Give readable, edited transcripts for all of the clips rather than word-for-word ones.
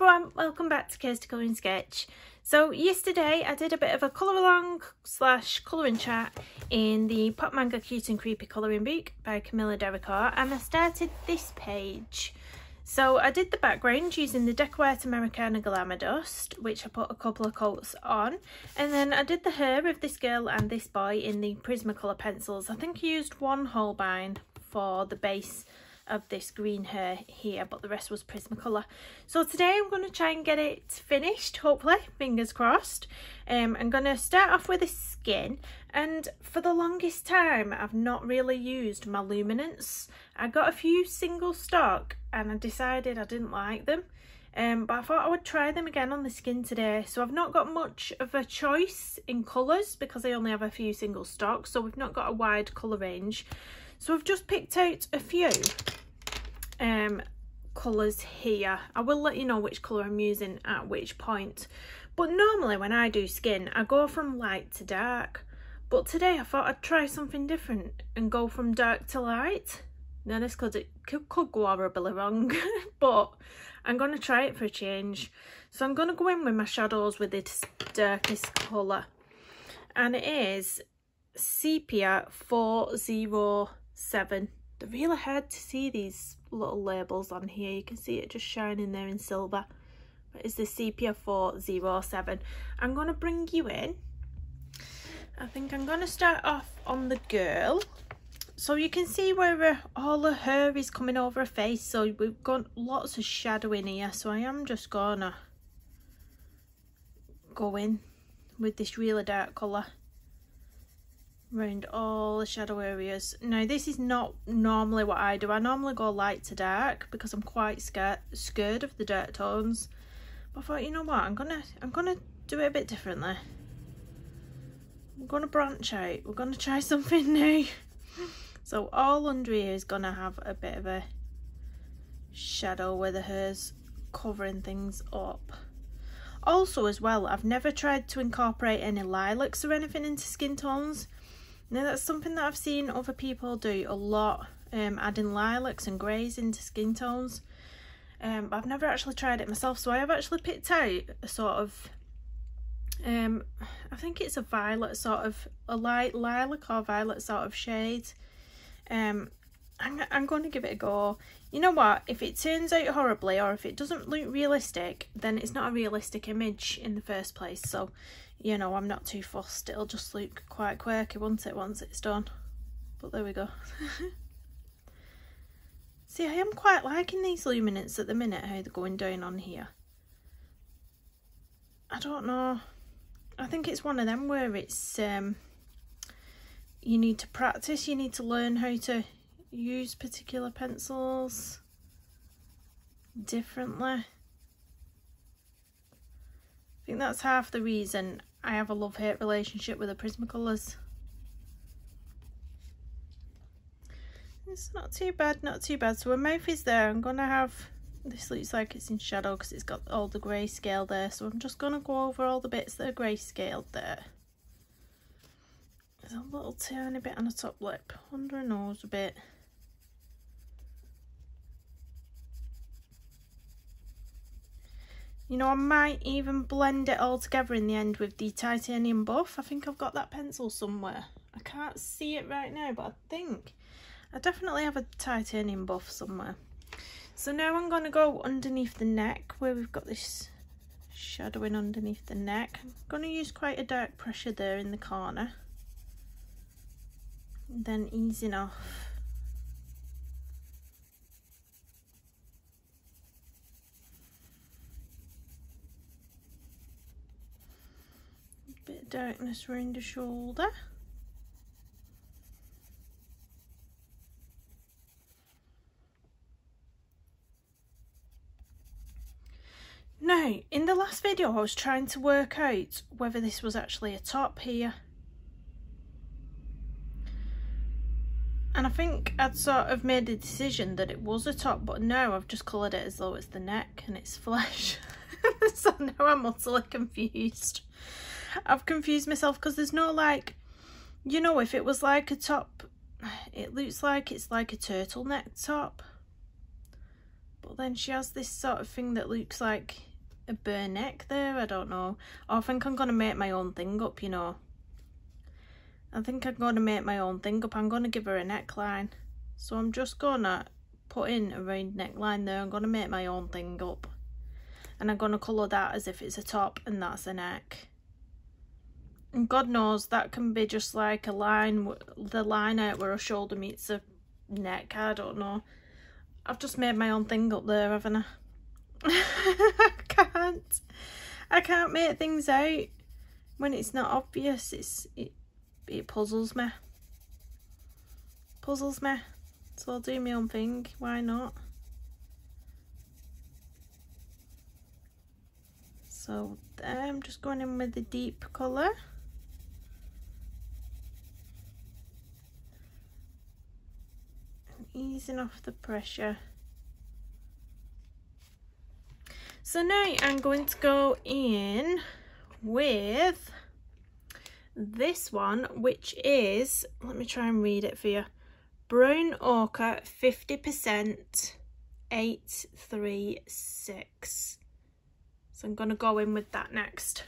everyone, welcome back to Kirsty's Colouring Sketch. So yesterday I did a bit of a colour along / colouring chat in the Pop Manga Cute and Creepy colouring book by Camilla Dericourt, and I started this page. So I did the background using the Decorat Americana Glamour Dust, which I put a couple of coats on, and then I did the hair of this girl and this boy in the Prismacolor pencils. I think I used one Holbein for the base of this green hair here, but the rest was Prismacolor. So today I'm going to try and get it finished, hopefully, fingers crossed. I'm going to start off with the skin, and for the longest time I've not really used my Luminance. I got a few single stock and I decided I didn't like them, but I thought I would try them again on the skin today. So I've not got much of a choice in colours because I only have a few single stock, so we've not got a wide colour range. So I've just picked out a few colours here. I will let you know which colour I'm using at which point, but normally when I do skin I go from light to dark, but today I thought I'd try something different and go from dark to light. Now this could go horribly wrong but I'm going to try it for a change. So I'm going to go in with my shadows with this darkest colour, and it is Sepia 407. They're really hard to see, these little labels on here. You can see it just shining there in silver, but it's the Sepia 407. I'm going to bring you in. I think I'm going to start off on the girl, so you can see where all her hair is coming over her face. So we've got lots of shadow in here, so I am just gonna go in with this really dark colour around all the shadow areas. Now this is not normally what I do. I normally go light to dark because I'm quite scared of the dark tones, but I thought, you know what, I'm gonna do it a bit differently. I'm gonna branch out. We're gonna try something new. So all under here is gonna have a bit of a shadow where the hair's covering things up. Also as well, I've never tried to incorporate any lilacs or anything into skin tones. Now that's something that I've seen other people do a lot, adding lilacs and greys into skin tones, but I've never actually tried it myself. So I have actually picked out a sort of, I think it's a violet sort of, a light lilac or violet sort of shade. I'm going to give it a go. You know what, if it turns out horribly or if it doesn't look realistic, then it's not a realistic image in the first place. So, you know, I'm not too fussed. It'll just look quite quirky, won't it, once it's done? But there we go. See, I am quite liking these luminants at the minute, how they're going down on here. I don't know. I think it's one of them where it's, you need to practice, you need to learn how to use particular pencils differently. I think that's half the reason I have a love-hate relationship with the Prismacolors. It's not too bad, not too bad. So her mouth is there. I'm gonna have, this looks like it's in shadow because it's got all the grayscale there, so I'm just gonna go over all the bits that are grayscaled there. There's a little tiny bit on the top lip, under her nose a bit. You know, I might even blend it all together in the end with the titanium buff. I think I've got that pencil somewhere. I can't see it right now, but I think I definitely have a titanium buff somewhere. So now I'm going to go underneath the neck where we've got this shadowing underneath the neck. I'm going to use quite a dark pressure there in the corner. And then easing off. Bit of darkness around the shoulder. Now, in the last video I was trying to work out whether this was actually a top here. And I think I'd sort of made a decision that it was a top, but now I've just coloured it as though it's the neck and it's flesh. So now I'm utterly confused. I've confused myself because there's no, like, you know, if it was like a top, it looks like it's like a turtleneck top, but then she has this sort of thing that looks like a bare neck there, I don't know. Or I think I'm going to make my own thing up, you know. I think I'm going to make my own thing up. I'm going to give her a neckline. So I'm just going to put in a round neckline there. I'm going to make my own thing up. And I'm going to colour that as if it's a top and that's a neck. And God knows that can be just like a line, the line out where a shoulder meets a neck. I don't know. I've just made my own thing up there, haven't I? I can't make things out when it's not obvious. It puzzles me. So I'll do my own thing. Why not? So I'm just going in with the deep colour. Easing off the pressure. So now I'm going to go in with this one, which is, let me try and read it for you, brown ochre 50% 836. So I'm going to go in with that next.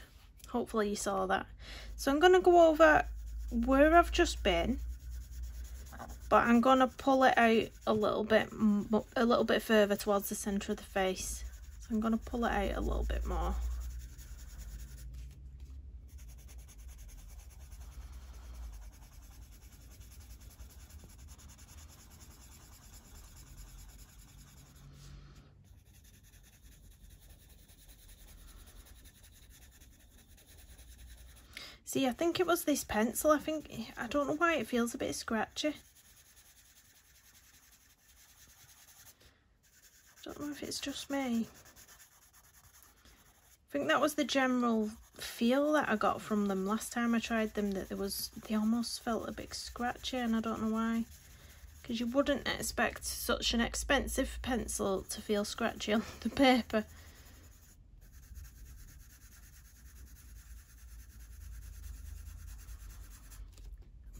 Hopefully you saw that. So I'm going to go over where I've just been, but I'm going to pull it out a little bit further towards the centre of the face. So I'm going to pull it out a little bit more. See, I think it was this pencil. I don't know why it feels a bit scratchy. I don't know if it's just me. I think that was the general feel that I got from them last time I tried them, that they almost felt a bit scratchy, and I don't know why. Because you wouldn't expect such an expensive pencil to feel scratchy on the paper.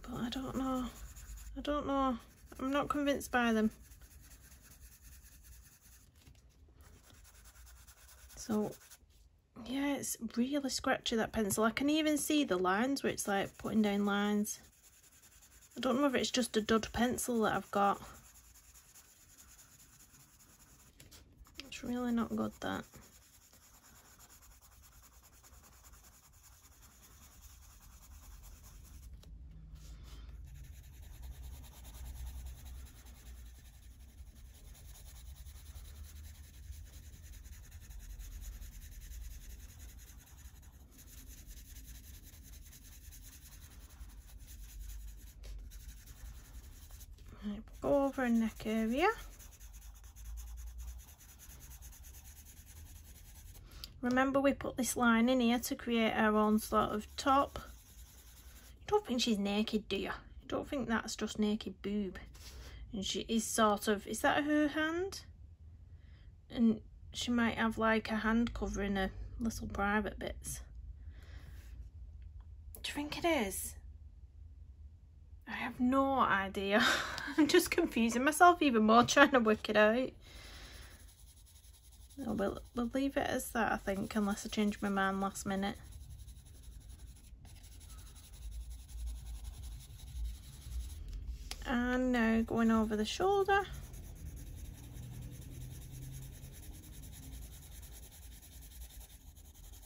But I don't know. I'm not convinced by them. So yeah, it's really scratchy, that pencil. I can even see the lines where it's like putting down lines. I don't know if it's just a dud pencil that I've got. It's really not good, that. Go over a neck area. Remember, we put this line in here to create our own sort of top. You don't think she's naked, do you? You don't think that's just naked boob? And she is sort of, is that her hand? And she might have like a hand covering her little private bits. Do you think it is? I have no idea. I'm just confusing myself even more trying to work it out. No, we'll leave it as that, I think, unless I change my mind last minute. And now going over the shoulder.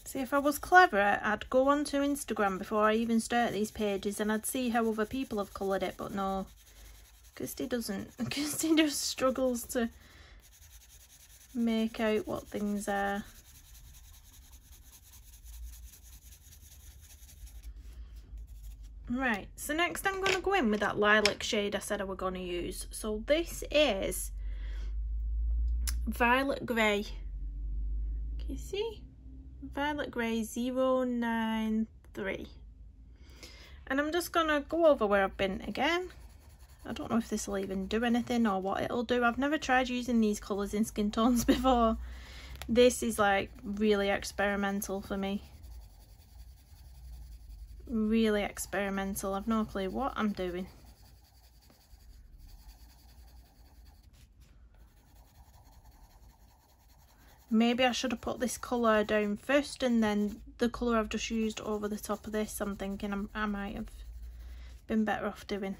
See, if I was clever, I'd go onto Instagram before I even start these pages and I'd see how other people have coloured it, but no. Kirsty doesn't. Kirsty just struggles to make out what things are. Right, so next I'm going to go in with that lilac shade I said I were going to use. So this is Violet Grey. Can you see? Violet Grey 093. And I'm just going to go over where I've been again. I don't know if this will even do anything or what it'll do. I've never tried using these colours in skin tones before. This is like really experimental for me. Really experimental. I've no clue what I'm doing. Maybe I should have put this colour down first and then the colour I've just used over the top of this. I'm thinking I might have been better off doing.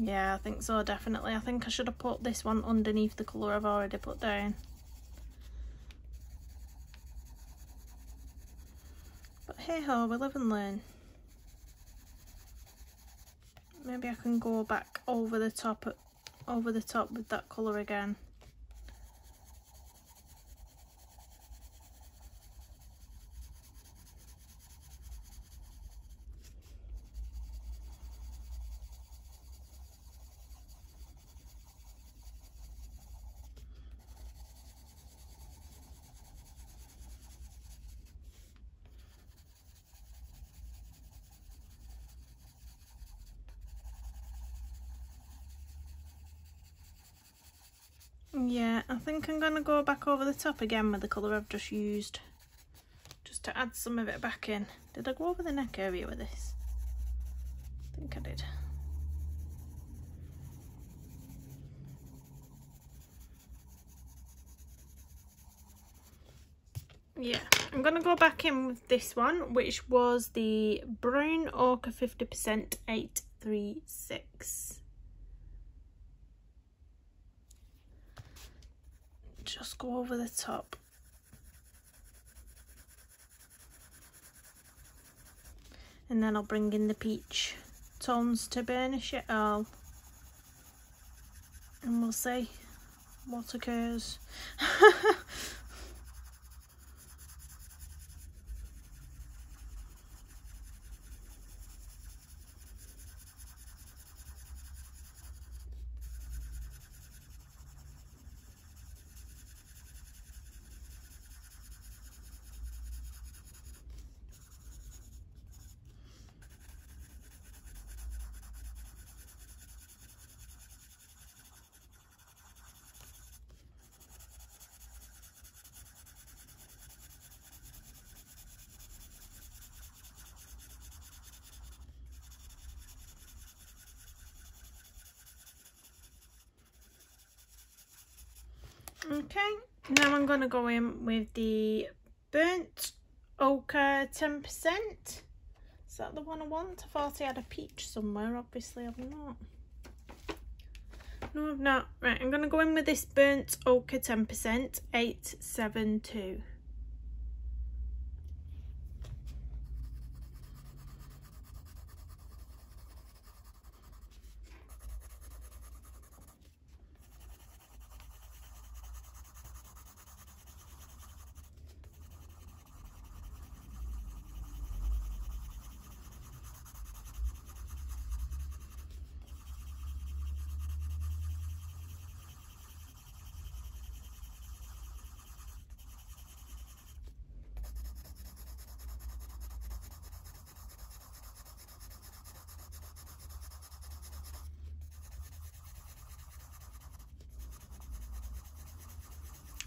Yeah, I think so, definitely. I think I should have put this one underneath the colour I've already put down. But hey ho, we live and learn. Maybe I can go back over the top with that colour again. Yeah, I think I'm going to go back over the top again with the colour I've just used, just to add some of it back in. Did I go over the neck area with this? I think I did. Yeah, I'm going to go back in with this one, which was the Brown Ochre 50% 836. Just go over the top. And then I'll bring in the peach tones to burnish it all. And we'll see what occurs. Okay, now I'm going to go in with the Burnt Ochre 10%. Is that the one I want? I thought I had a peach somewhere. Obviously I've not. No, I've not. Right, I'm going to go in with this Burnt Ochre 10%, 872.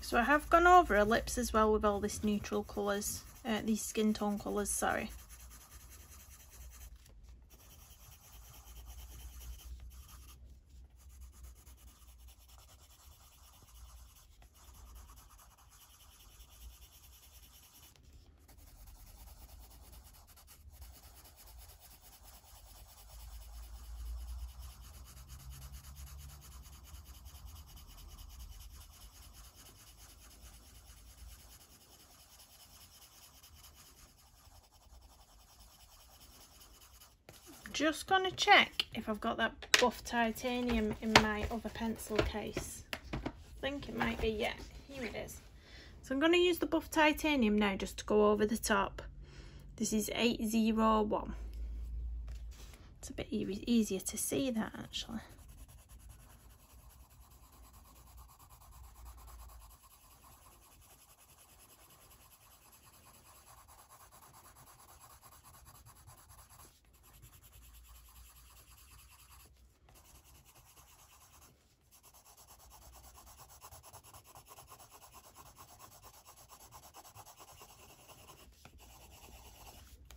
So I have gone over her lips as well with all this neutral colours, these skin tone colours, sorry. Just gonna check if I've got that buff titanium in my other pencil case. I think it might be, yeah, here it is. So I'm gonna use the buff titanium now just to go over the top. This is 801. It's a bit easier to see that actually.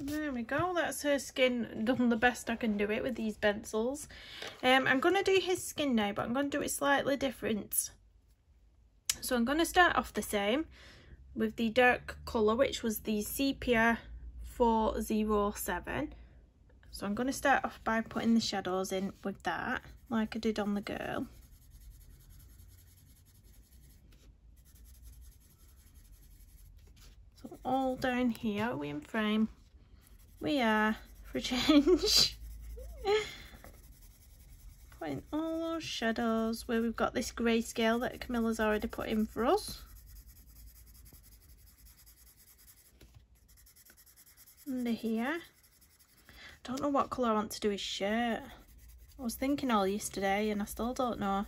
There we go, that's her skin done the best I can do it with these pencils. I'm going to do his skin now, but I'm going to do it slightly different. So I'm going to start off the same with the dark colour, which was the sepia 407. So I'm going to start off by putting the shadows in with that, like I did on the girl. So all down here, are we in frame? We are, for a change. Putting all those shadows where we've got this grayscale that Camilla's already put in for us. Under here. Don't know what colour I want to do his shirt. I was thinking all yesterday and I still don't know.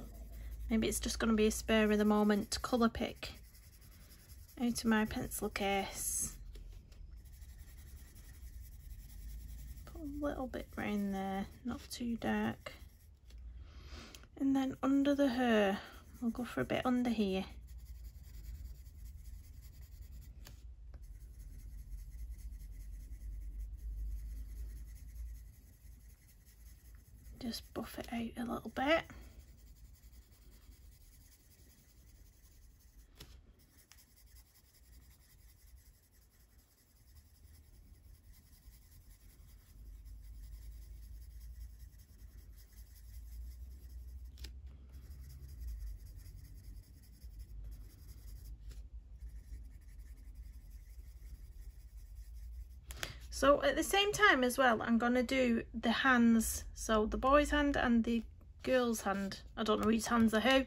Maybe it's just going to be a spur of the moment colour pick out of my pencil case. Put a little bit round there, not too dark. And then under the hair, we'll go for a bit under here. Just buff it out a little bit. So at the same time as well, I'm going to do the hands, so the boy's hand and the girl's hand. I don't know whose hands are who,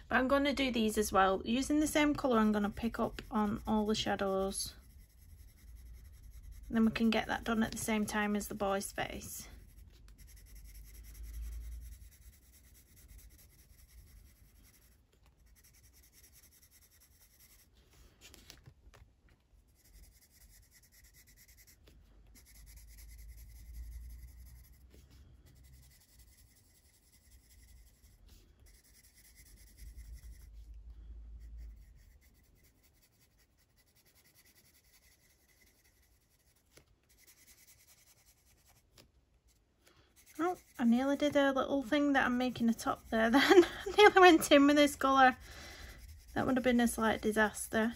but I'm going to do these as well. Using the same colour, I'm going to pick up on all the shadows. And then we can get that done at the same time as the boy's face. Oh, I nearly did a little thing that I'm making a top there then. I nearly went in with this colour. That would have been a slight disaster.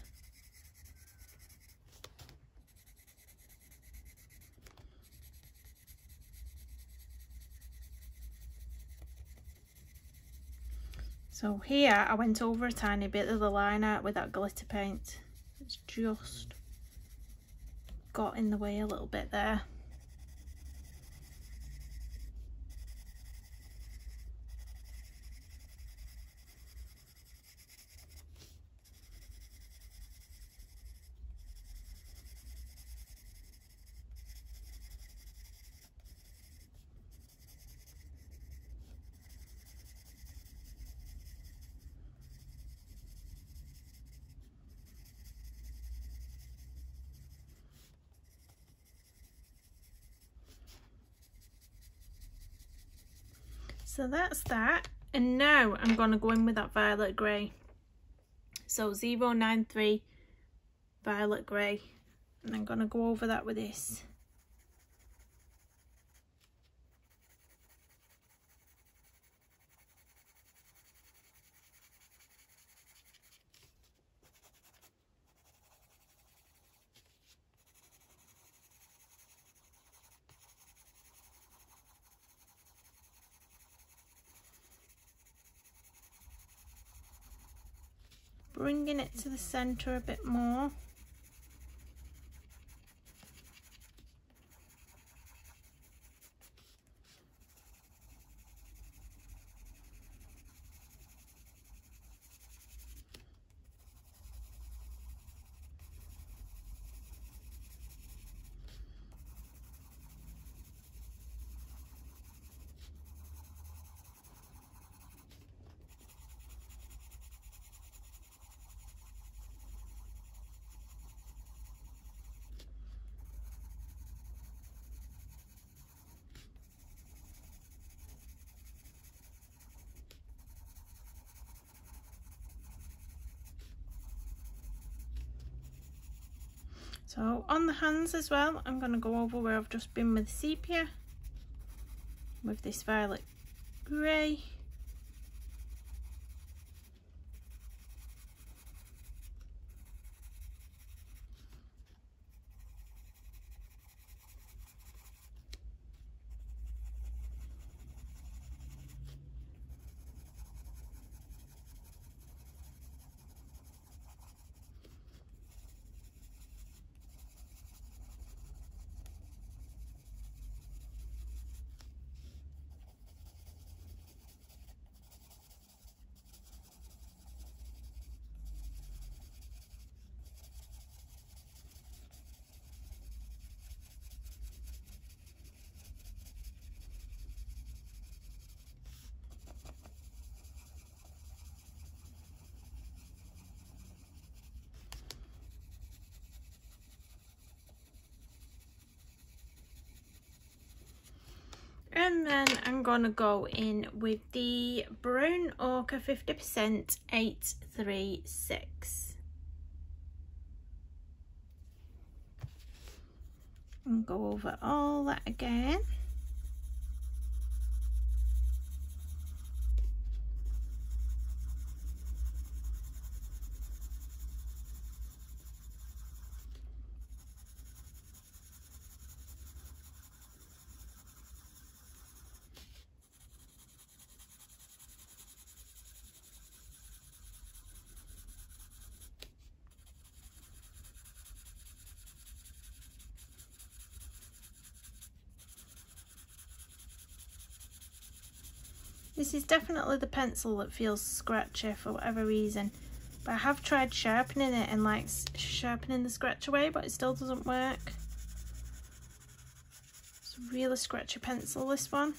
So here I went over a tiny bit of the line art with that glitter paint. It's just got in the way a little bit there. So that's that, and now I'm going to go in with that violet grey. So 093 violet grey, and I'm going to go over that with this. Bringing it to the centre a bit more. So on the hands as well, I'm going to go over where I've just been with sepia, with this violet grey. And then I'm going to go in with the brown ochre 50% 836. And go over all that again. This is definitely the pencil that feels scratchy for whatever reason, but I have tried sharpening it and like sharpening the scratch away, but it still doesn't work. It's a really scratchy pencil, this one.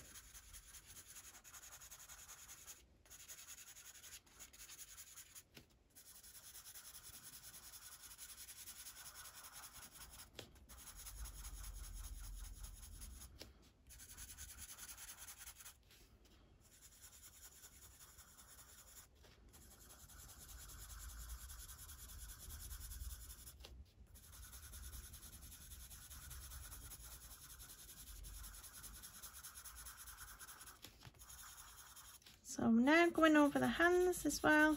So I'm now going over the hands as well.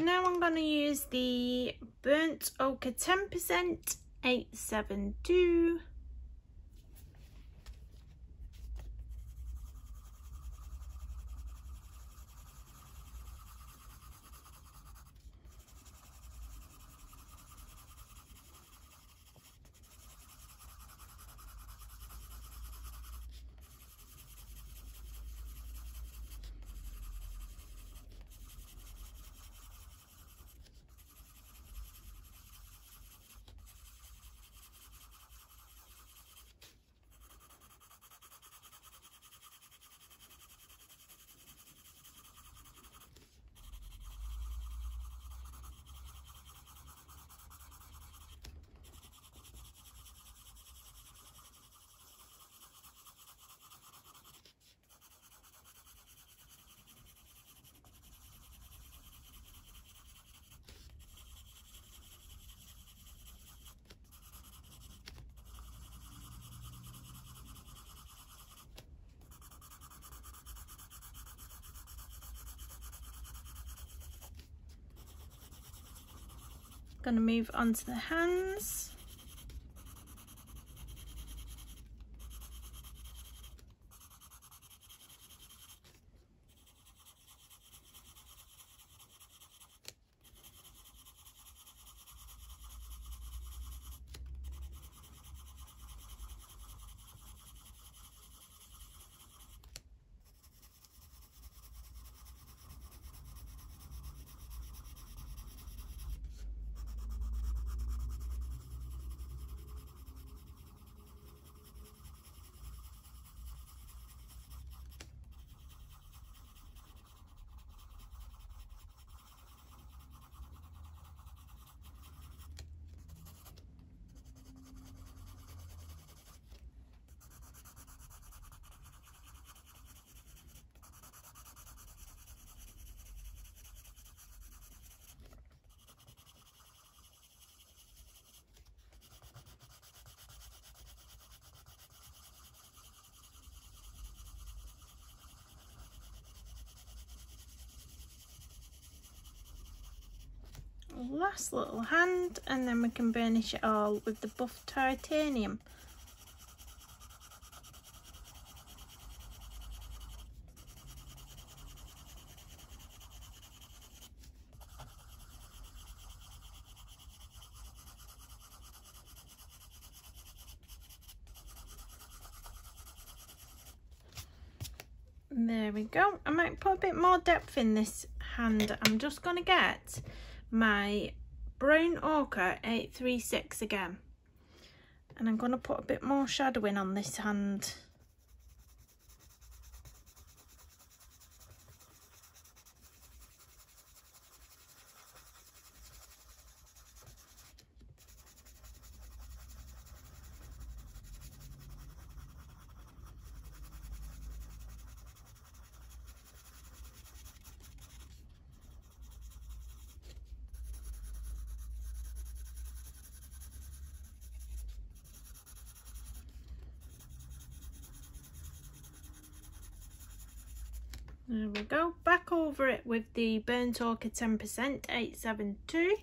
Now I'm going to use the burnt ochre 10% 872. going to move on to the hands. Last little hand, and then we can burnish it all with the buff titanium. There we go. I might put a bit more depth in this hand. I'm just going to get my brown ochre 836 again, and I'm going to put a bit more shadowing on this hand. There we go, back over it with the burnt ochre 10%, 872.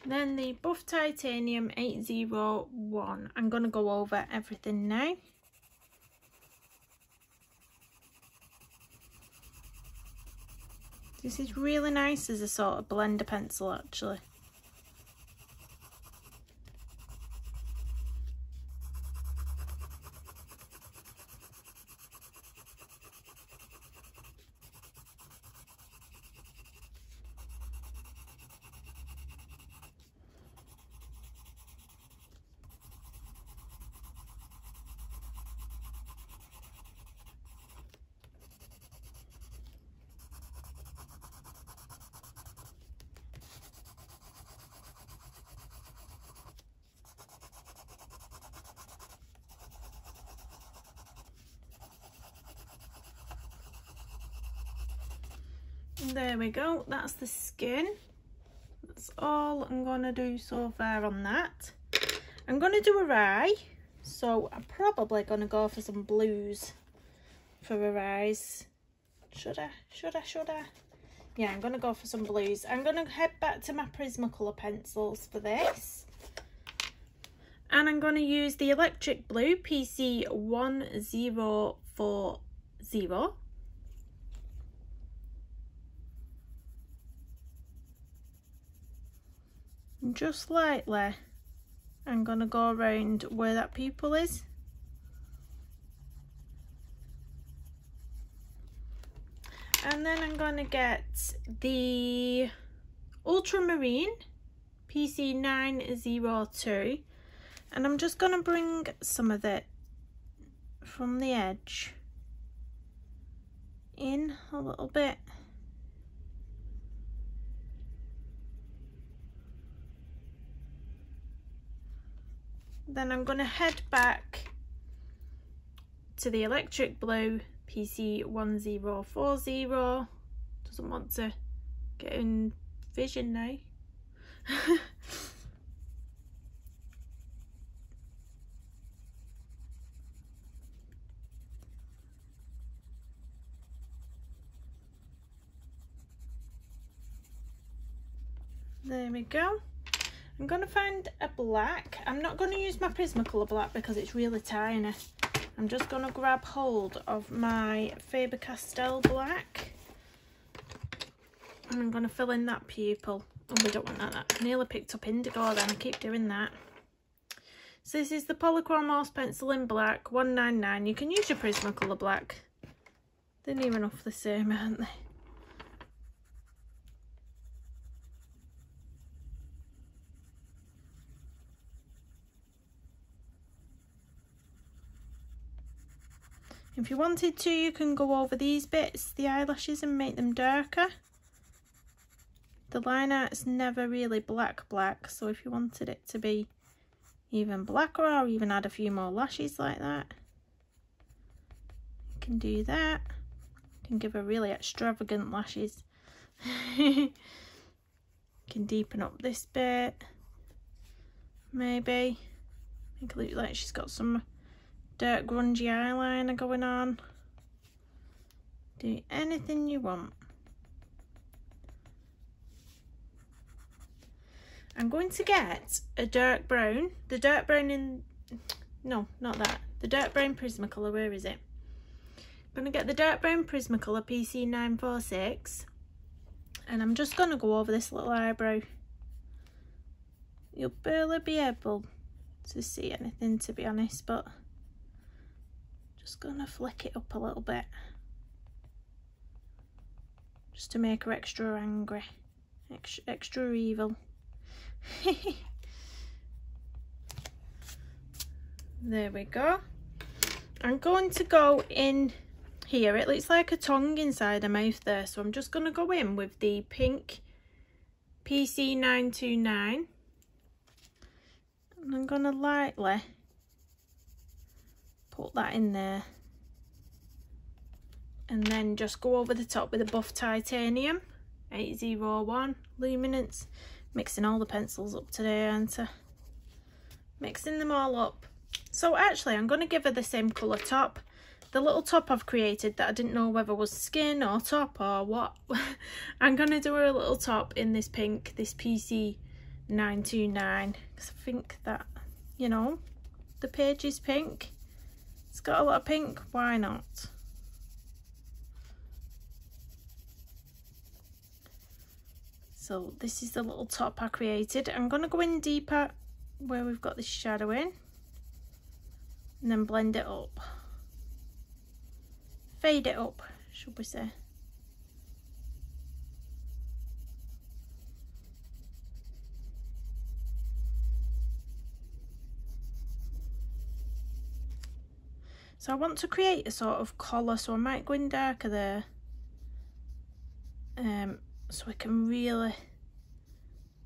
Then the buff titanium 801. I'm going to go over everything now. This is really nice as a sort of blender pencil actually. There we go, that's the skin. That's all I'm going to do so far on that. I'm going to do her eye, so I'm probably going to go for some blues for her eyes. Should I? Yeah, I'm going to go for some blues. I'm going to head back to my Prismacolor pencils for this. And I'm going to use the electric blue PC 1040. Just lightly, I'm going to go around where that pupil is. And then I'm going to get the ultramarine PC 902, and I'm just going to bring some of it from the edge in a little bit. Then I'm going to head back to the electric blue PC1040. Doesn't want to get in vision now. There we go. I'm going to find a black. I'm not going to use my Prismacolor black because it's really tiny. I'm just going to grab hold of my Faber-Castell black. And I'm going to fill in that pupil. Oh, we don't want that. I nearly picked up indigo then. I keep doing that. So this is the Polychromos pencil in black, 199. You can use your Prismacolor black. They're near enough the same, aren't they? If you wanted to, you can go over these bits, the eyelashes, and make them darker. The line art's never really black, so if you wanted it to be even blacker or even add a few more lashes like that, you can do that. You can give her really extravagant lashes. You can deepen up this bit, maybe. Make it look like she's got some dark grungy eyeliner going on. Do anything you want. I'm going to get a dark brown, the dark brown in, no, not that, the dark brown Prismacolor. Where is it? I'm going to get the dark brown Prismacolor PC946, and I'm just going to go over this little eyebrow. You'll barely be able to see anything, to be honest, but just gonna flick it up a little bit just to make her extra angry, extra evil. There we go. I'm going to go in here. It looks like a tongue inside her mouth there, so I'm just going to go in with the pink PC929, and I'm going to lightly put that in there, and then just go over the top with a buff titanium 801 Luminance. Mixing all the pencils up today, aren't I? Mixing them all up. So actually I'm going to give her the same colour top. The little top I've created that I didn't know whether was skin or top or what. I'm going to do her a little top in this pink, this PC929, because I think that, you know, the page is pink. It's got a lot of pink, why not? So this is the little top I created. I'm going to go in deeper where we've got this shadow in, and then blend it up. Fade it up, should we say. So I want to create a sort of collar, so I might go in darker there, so we can really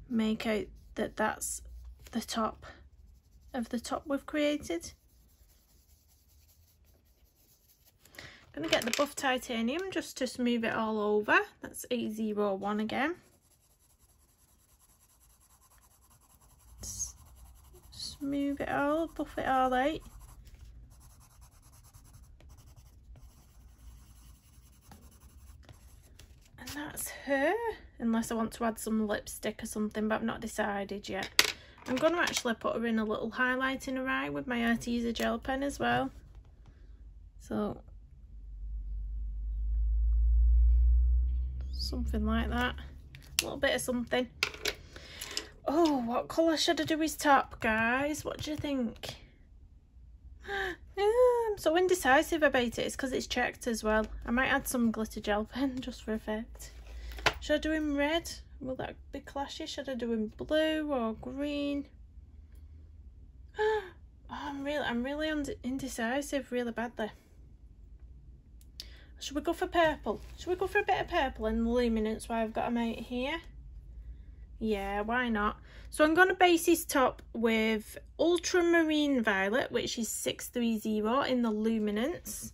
make out that that's the top of the top we've created. I'm going to get the buff titanium just to smooth it all over. That's 801 again. Smooth it all, buff it all out. And that's her, unless I want to add some lipstick or something, but I've not decided yet. I'm going to actually put her in a little highlight in her eye with my Arteza gel pen as well. So, something like that. A little bit of something. Oh, what colour should I do his top, guys? What do you think? I'm so indecisive about it. It's because it's checked as well. I might add some glitter gel pen just for effect. Should I do him red? Will that be clashy? Should I do him blue or green? Oh, I'm really indecisive, really badly. Should we go for purple? Should we go for a bit of purple in the Luminance while I've got him out here? Yeah, why not? So I'm going to base his top with Ultramarine Violet, which is 630 in the Luminance.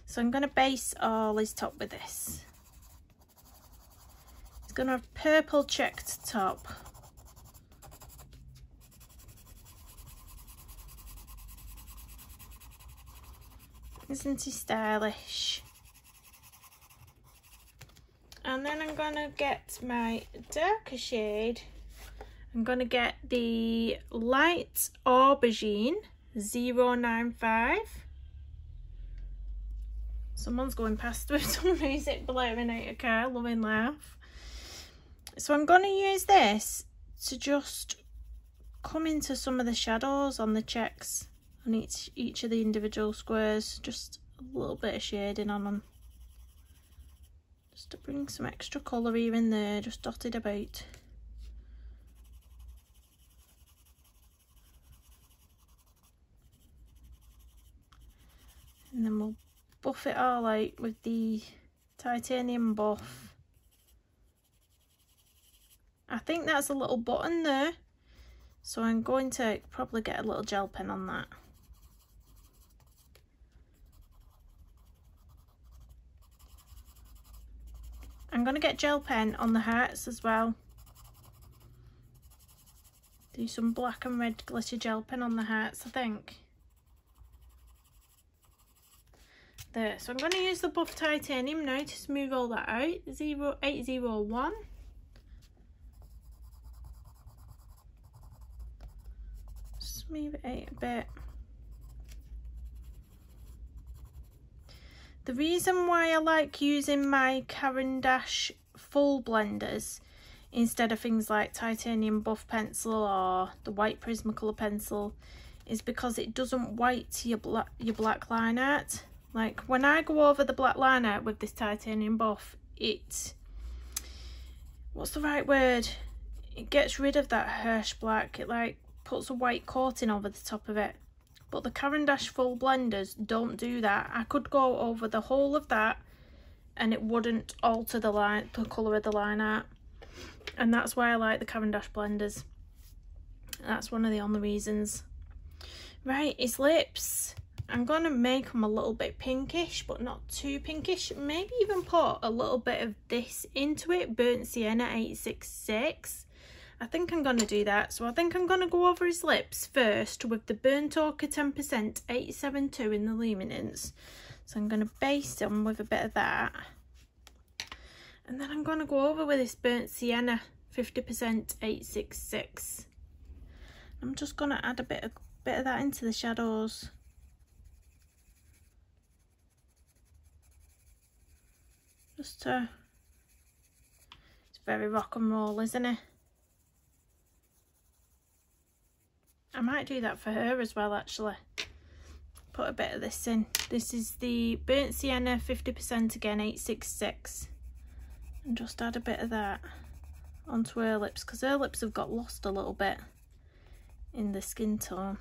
So I'm going to base all his top with this. It's going to have purple checked top. Isn't he stylish? And then I'm going to get my darker shade. I'm going to get the light aubergine 095. Someone's going past with some music blaring out a car, loving laugh. So I'm going to use this to just come into some of the shadows on the checks on each of the individual squares, just a little bit of shading on them, just to bring some extra colour here and there, just dotted about. And then we'll buff it all out with the titanium buff. I think that's a little button there, so I'm going to probably get a little gel pen on that. I'm going to get gel pen on the hearts as well. Do some black and red glitter gel pen on the hearts, I think. There, so I'm going to use the buff titanium now to smooth all that out. 0801. Smooth it out a bit. The reason why I like using my Caran d'Ache full blenders instead of things like titanium buff pencil or the white Prismacolor pencil is because it doesn't white your black line art. Like when I go over the black line art with this titanium buff, it, what's the right word? It gets rid of that harsh black. It like puts a white coating over the top of it. But the Caran d'Ache full blenders don't do that. I could go over the whole of that and it wouldn't alter the colour of the line art. And that's why I like the Caran d'Ache blenders. That's one of the only reasons. Right, his lips. I'm going to make them a little bit pinkish, but not too pinkish. Maybe even put a little bit of this into it, Burnt Sienna 866. I think I'm going to do that. So I think I'm going to go over his lips first with the Burnt Ochre 10% 872 in the Luminance. So I'm going to base them with a bit of that. And then I'm going to go over with this Burnt Sienna 50% 866. I'm just going to add a bit of that into the shadows. Just to, it's very rock and roll, isn't it? I might do that for her as well, actually. Put a bit of this in. This is the Burnt Sienna 50% again, 866. And just add a bit of that onto her lips, because her lips have got lost a little bit in the skin tone.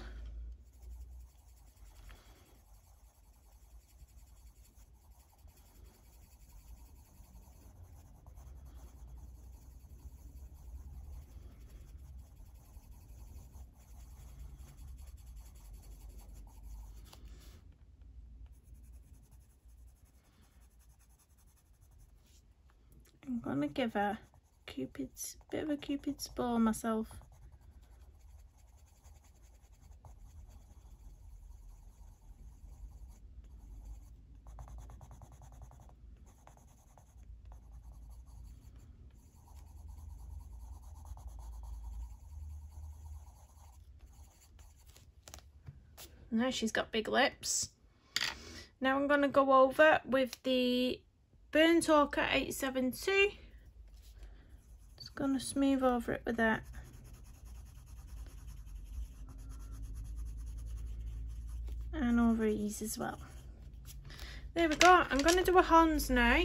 I'm going to give a bit of a Cupid's bow myself. Now she's got big lips. Now I'm going to go over with the Burnt Ochre 872. Just going to smooth over it with that. And over these as well. There we go. I'm going to do a horns now,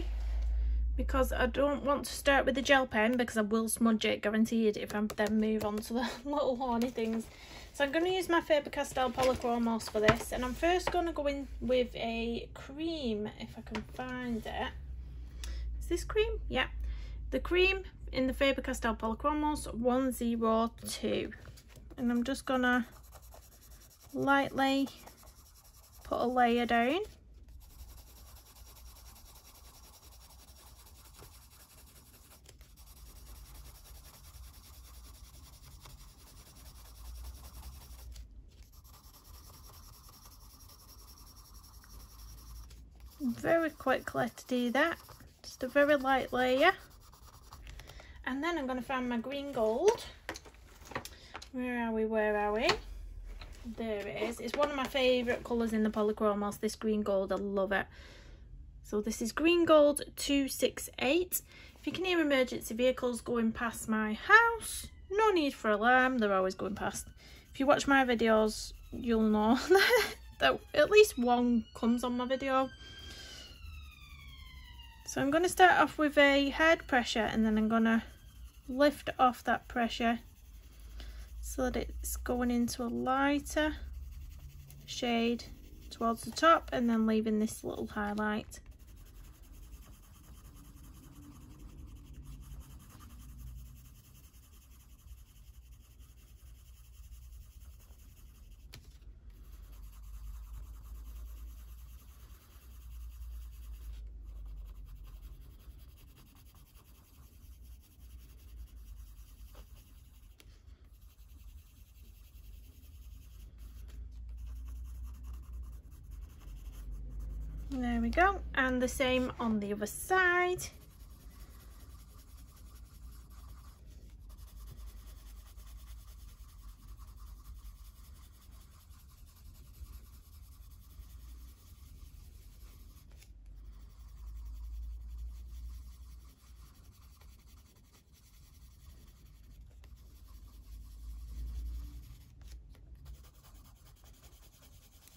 because I don't want to start with the gel pen, because I will smudge it, guaranteed, if I then move on to the little horny things. So I'm going to use my Faber-Castell Polychromos for this, and I'm first going to go in with a cream, if I can find it. Is this cream? Yeah. The cream in the Faber-Castell Polychromos 102. And I'm just going to lightly put a layer down. very quickly to do that. Just a very light layer. And then I'm going to find my green gold. Where are we? Where are we? There it is. It's one of my favourite colours in the Polychromos, this green gold. I love it. So this is green gold 268. If you can hear emergency vehicles going past my house, no need for alarm, they're always going past. If you watch my videos, you'll know that at least one comes on my video. So I'm going to start off with a hard pressure, and then I'm going to lift off that pressure so that it's going into a lighter shade towards the top, and then leaving this little highlight. There we go, and the same on the other side.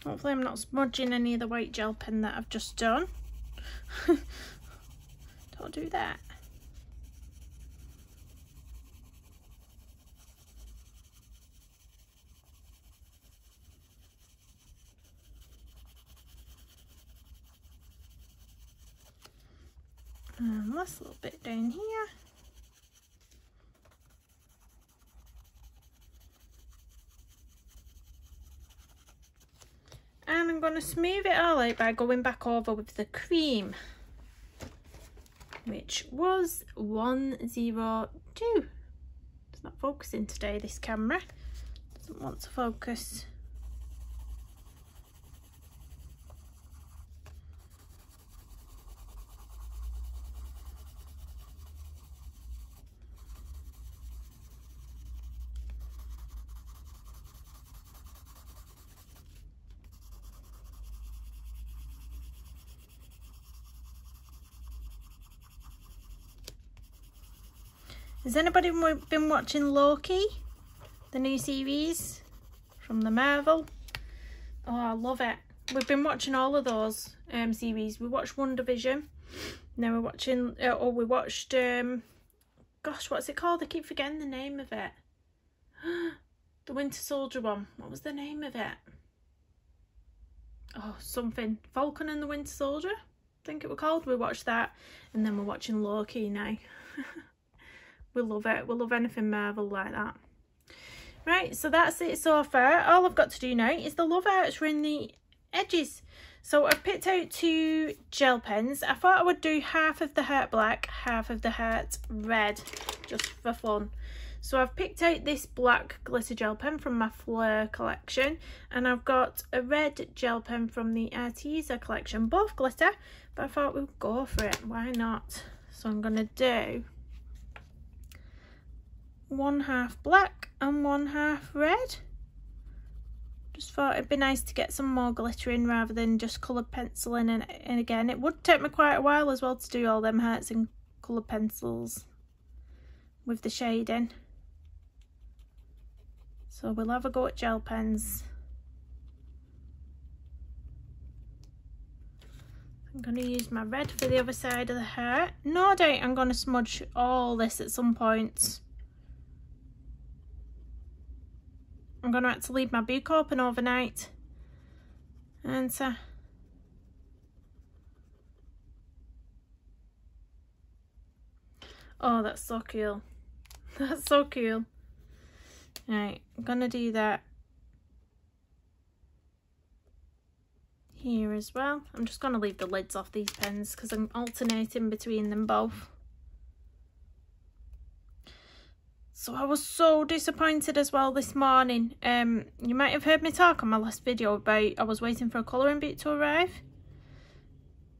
Hopefully I'm not smudging any of the white gel pen that I've just done. Don't do that. And last little bit down here. And I'm going to smooth it all out by going back over with the cream, which was 102. It's not focusing today, this camera. Doesn't want to focus. Has anybody been watching Loki, the new series from the Marvel? Oh, I love it. We've been watching all of those series. We watched WandaVision. Now we're watching, we watched, gosh, what's it called? I keep forgetting the name of it. The Winter Soldier one. What was the name of it? Oh, something. Falcon and the Winter Soldier, I think it was called. We watched that, and then we're watching Loki now. We love it. We love anything Marvel like that. Right, so that's it so far. All I've got to do now is the love arts around the edges. So I've picked out 2 gel pens. I thought I would do half of the heart black, half of the heart red, just for fun. So I've picked out this black glitter gel pen from my Fleur collection, and I've got a red gel pen from the Arteza collection, both glitter, but I thought we'd go for it. Why not? So I'm going to do 1/2 black and 1/2 red. Just thought it'd be nice to get some more glitter in rather than just coloured penciling, and again it would take me quite a while as well to do all them hearts and coloured pencils with the shading. So we'll have a go at gel pens. I'm going to use my red for the other side of the heart. No doubt I'm going to smudge all this at some point. I'm going to have to leave my book open overnight. And oh, that's so cool. That's so cool. Right, I'm going to do that here as well. I'm just going to leave the lids off these pens because I'm alternating between them both. So I was so disappointed as well this morning. You might have heard me talk on my last video about I was waiting for a colouring book to arrive.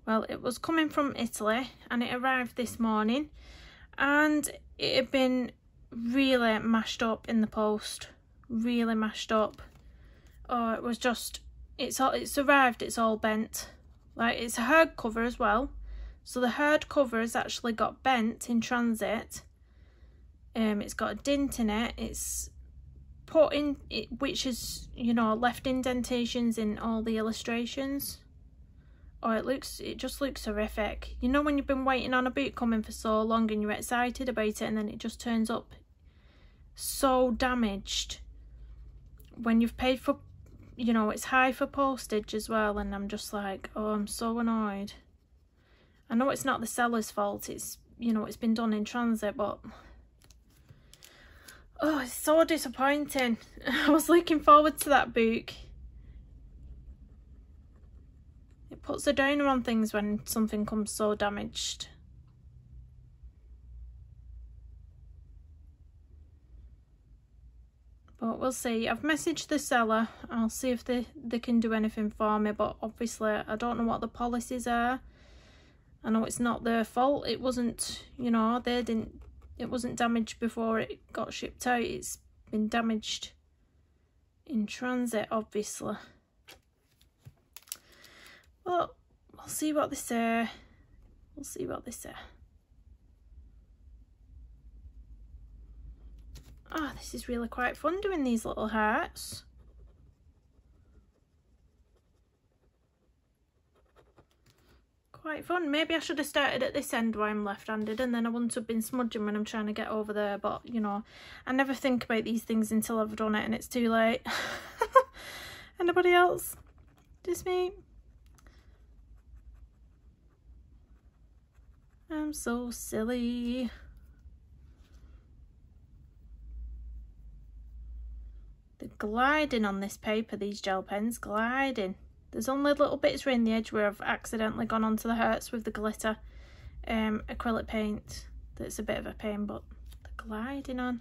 Well, it was coming from Italy and it arrived this morning, and it had been really mashed up in the post. Really mashed up. Oh, it was just, it's arrived, it's all bent. Like, it's a hard cover as well. So the hard cover has actually got bent in transit. It's got a dint in it. It's put in, which is, you know, left indentations in all the illustrations. Oh, it just looks horrific. You know when you've been waiting on a boot coming for so long and you're excited about it and then it just turns up so damaged when you've paid for, you know, it's high for postage as well, and I'm just like, oh, I'm so annoyed. I know it's not the seller's fault, it's, you know, it's been done in transit, but oh, it's so disappointing. I was looking forward to that book. It puts a downer on things when something comes so damaged. But we'll see. I've messaged the seller. I'll see if they can do anything for me, but obviously I don't know what the policies are. I know it's not their fault. It wasn't, you know, it wasn't damaged before it got shipped out. It's been damaged in transit, obviously. But we'll see what they say. We'll see what they say. Oh, this is really quite fun doing these little hearts. Quite fun. Maybe I should have started at this end where I'm left-handed, and then I wouldn't have been smudging when I'm trying to get over there. But, you know, I never think about these things until I've done it and it's too late. Anybody else? Just me? I'm so silly. The gliding on this paper, these gel pens, gliding. There's only little bits around the edge where I've accidentally gone onto the hearts with the glitter acrylic paint. That's a bit of a pain, but the gliding on.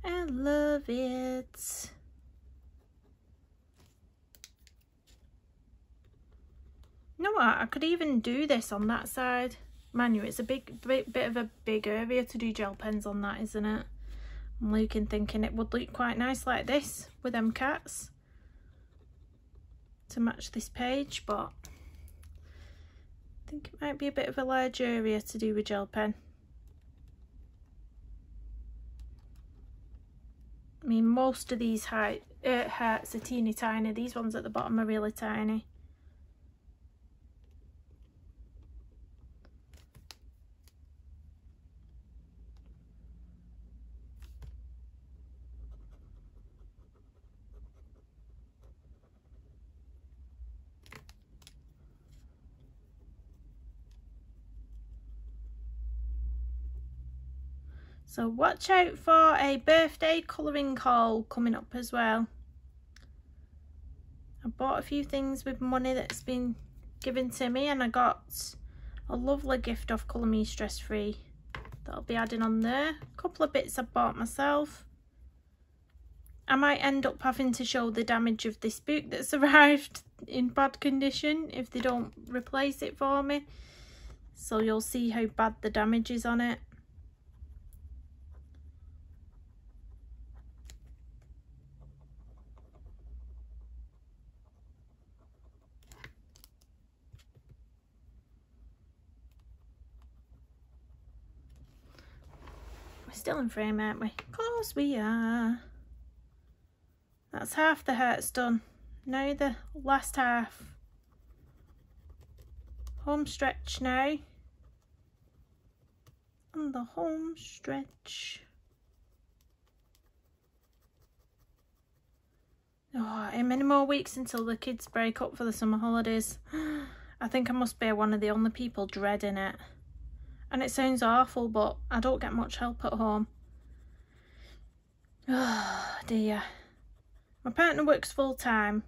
I love it. You know what, I could even do this on that side. Mind you, it's a bit of a big area to do gel pens on that, isn't it? I'm looking, thinking it would look quite nice like this with them cats to match this page, but I think it might be a bit of a large area to do with gel pen. I mean, most of these hearts are teeny tiny. These ones at the bottom are really tiny. So watch out for a birthday colouring haul coming up as well. I bought a few things with money that's been given to me, and I got a lovely gift off Colour Me Stress Free that I'll be adding on there. A couple of bits I bought myself. I might end up having to show the damage of this book that's arrived in bad condition if they don't replace it for me. So you'll see how bad the damage is on it. We're still in frame, aren't we? Of course we are. That's half the hearts done. Now the last half. Home stretch now. And the home stretch. Oh, how many more weeks until the kids break up for the summer holidays? I think I must be one of the only people dreading it. And it sounds awful, but I don't get much help at home. Oh dear. My partner works full time.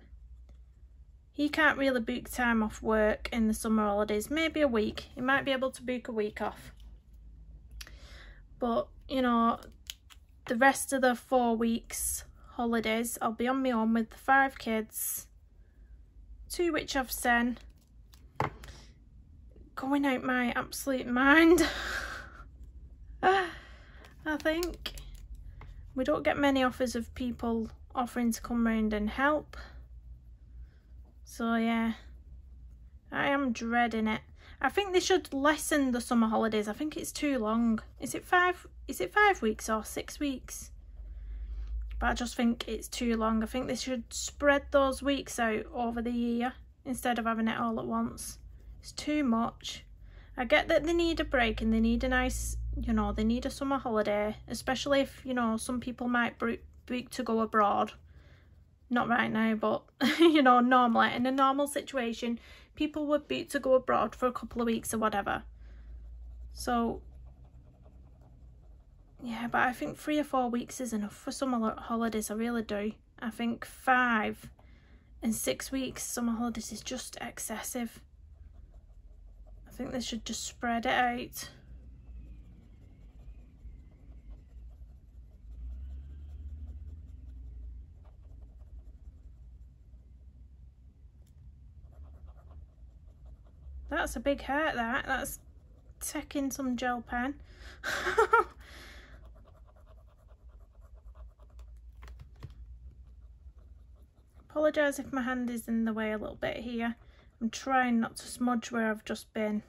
he can't really book time off work in the summer holidays. Maybe a week. He might be able to book a week off. But, you know, the rest of the 4 weeks holidays, I'll be on my own with the 5 kids, 2 which I've sent. Going out my absolute mind. I think we don't get many offers of people offering to come round and help. So yeah, I am dreading it. I think they should lessen the summer holidays. I think it's too long. Is it 5 weeks or 6 weeks? But I just think it's too long. I think they should spread those weeks out over the year instead of having it all at once. It's too much. I get that they need a break and they need a nice, you know, they need a summer holiday, especially if, you know, some people might book to go abroad. Not right now, but, you know, normally, in a normal situation, people would book to go abroad for a couple of weeks or whatever. So, yeah, but I think 3 or 4 weeks is enough for summer holidays, I really do. I think 5 and 6 weeks summer holidays is just excessive. I think they should just spread it out. That's a big hurt, that's taking some gel pen. Apologise if my hand is in the way a little bit here. I'm trying not to smudge where I've just been.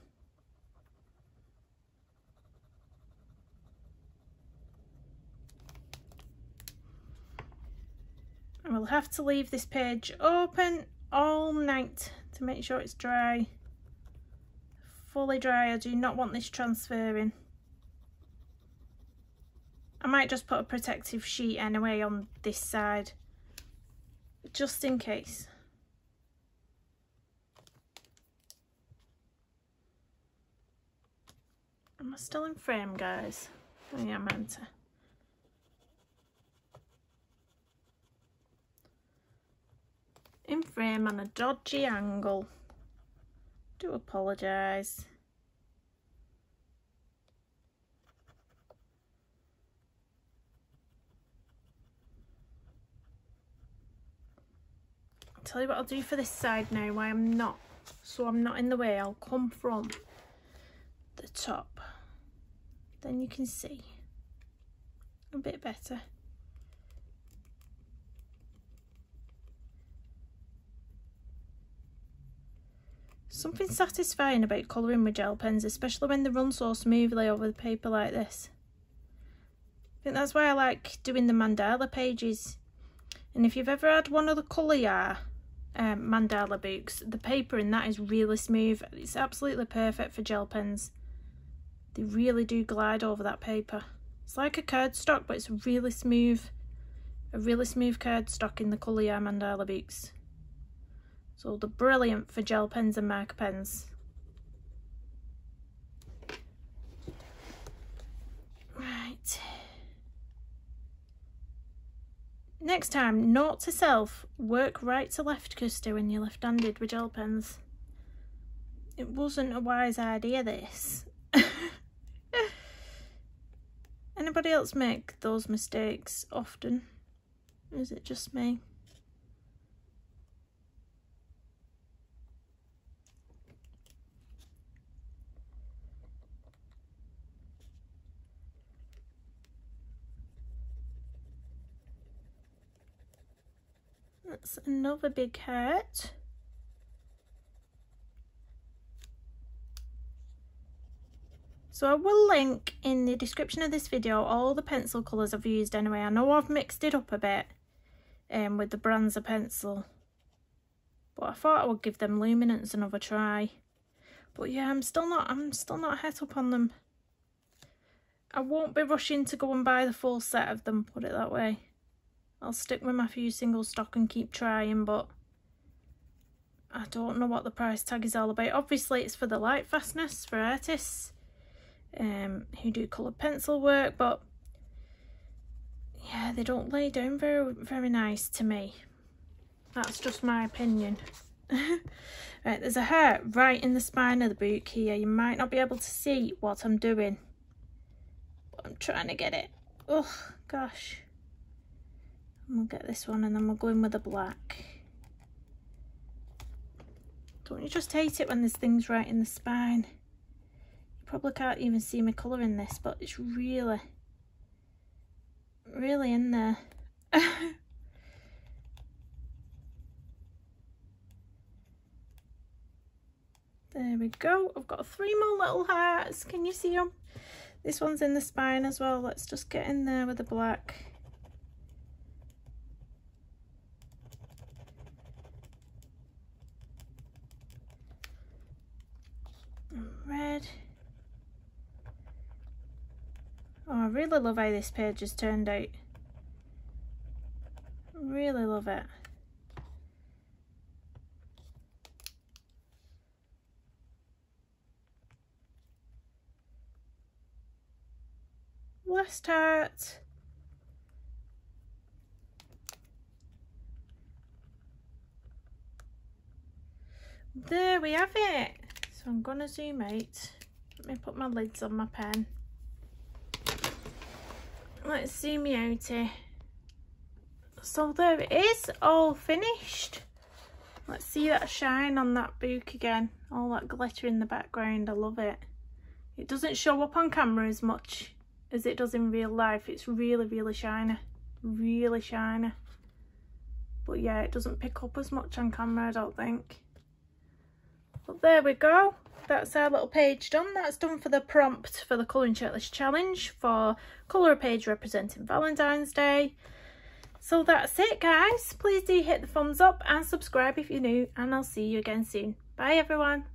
I will have to leave this page open all night to make sure it's dry. Fully dry. I do not want this transferring. I might just put a protective sheet anyway on this side, just in case. Am I still in frame, guys? Oh yeah, I'm meant to. In frame on a dodgy angle. Do apologise. I'll tell you what I'll do for this side now, why I'm not, so I'm not in the way. I'll come from the top, then you can see a bit better. Something satisfying about colouring with gel pens, especially when they run so smoothly over the paper like this. I think that's why I like doing the mandala pages. And if you've ever had one of the Colour mandala books, the paper in that is really smooth. It's absolutely perfect for gel pens. They really do glide over that paper. It's like a cardstock, but it's really smooth. A really smooth cardstock in the Colour mandala books. So they're brilliant for gel pens and marker pens. Right. Next time, note to self, work right to left, Kirsty, when you're left-handed with gel pens. It wasn't a wise idea, this. Anybody else make those mistakes often? Or is it just me? That's another big hurt. So I will link in the description of this video all the pencil colours I've used anyway. I know I've mixed it up a bit with the Bronzer pencil, but I thought I would give them Luminance another try. But yeah, I'm still not het up on them. I won't be rushing to go and buy the full set of them, put it that way. I'll stick with my few single stock and keep trying, but I don't know what the price tag is all about. Obviously it's for the light fastness for artists who do coloured pencil work, but yeah, they don't lay down very nice to me. That's just my opinion. Right, there's a heart right in the spine of the book here. You might not be able to see what I'm doing, but I'm trying to get it. Oh gosh. And we'll get this one and then we'll go in with the black. Don't you just hate it when there's things right in the spine? You probably can't even see my colour in this, but it's really in there. There we go. I've got 3 more little hearts. Can you see them? This one's in the spine as well. Let's just get in there with the black. Red. Oh, I really love how this page has turned out. Really love it. Last heart. There we have it. So I'm gonna zoom out. Let me put my lids on my pen. Let's zoom out here. So there it is, all finished. Let's see that shine on that book again. All that glitter in the background. I love it. It doesn't show up on camera as much as it does in real life. It's really shiny. Really shiny. But yeah, it doesn't pick up as much on camera, I don't think. But there we go. That's our little page done. That's done for the prompt for the colouring checklist challenge for colour a page representing Valentine's Day. So that's it, guys. Please do hit the thumbs up and subscribe if you're new, and I'll see you again soon. Bye everyone.